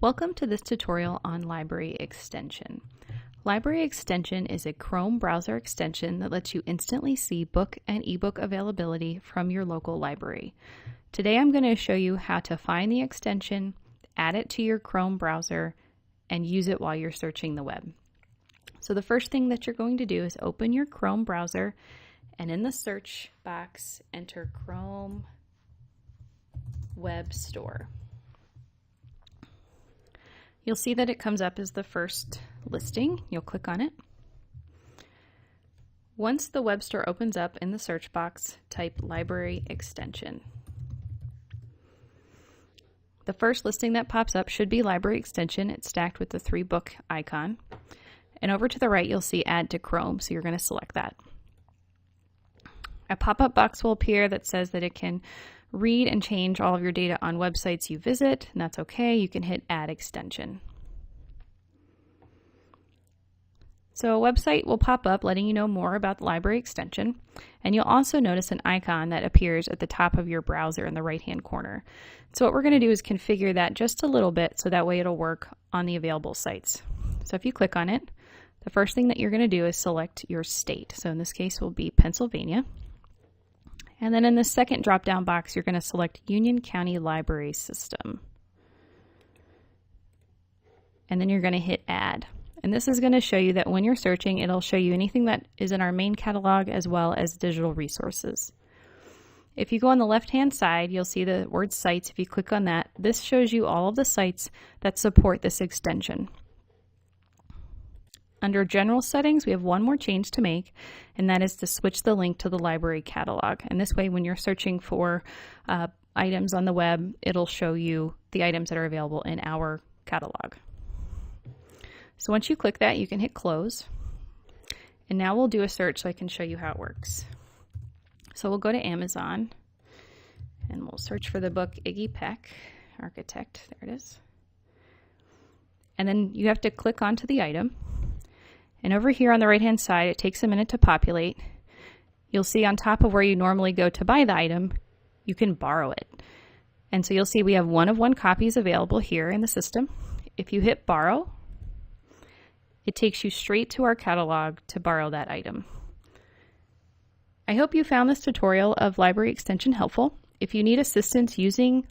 Welcome to this tutorial on Library Extension. Library Extension is a Chrome browser extension that lets you instantly see book and ebook availability from your local library. Today I'm going to show you how to find the extension, add it to your Chrome browser, and use it while you're searching the web. So the first thing that you're going to do is open your Chrome browser, and in the search box enter Chrome Web Store. You'll see that it comes up as the first listing. You'll click on it. Once the web store opens up, in the search box, type Library Extension. The first listing that pops up should be Library Extension. It's stacked with the 3-book icon. And over to the right, you'll see Add to Chrome, so you're going to select that. A pop-up box will appear that says that it can read and change all of your data on websites you visit, and that's okay. You can hit Add Extension. So a website will pop up letting you know more about the library extension, and you'll also notice an icon that appears at the top of your browser in the right-hand corner. So what we're going to do is configure that just a little bit so that way it'll work on the available sites. So if you click on it, the first thing that you're going to do is select your state. So in this case will be Pennsylvania. And then in the second drop-down box, you're going to select Union County Library System. And then you're going to hit Add. And this is going to show you that when you're searching, it'll show you anything that is in our main catalog as well as digital resources. If you go on the left-hand side, you'll see the word Sites. If you click on that, this shows you all of the sites that support this extension. Under General Settings, we have one more change to make, and that is to switch the link to the library catalog. And this way, when you're searching for items on the web, it'll show you the items that are available in our catalog. So once you click that, you can hit Close. And now we'll do a search so I can show you how it works. So we'll go to Amazon, and we'll search for the book Iggy Peck, Architect. There it is. And then you have to click onto the item. And over here on the right-hand side, it takes a minute to populate. You'll see on top of where you normally go to buy the item, you can borrow it. And so you'll see we have 1 copies available here in the system. If you hit Borrow, it takes you straight to our catalog to borrow that item. I hope you found this tutorial of Library Extension helpful. If you need assistance using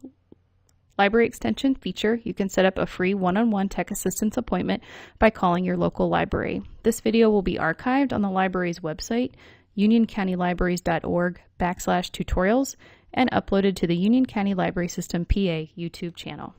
Library Extension feature, you can set up a free one-on-one tech assistance appointment by calling your local library. This video will be archived on the library's website, unioncountylibraries.org/tutorials, and uploaded to the Union County Library System PA YouTube channel.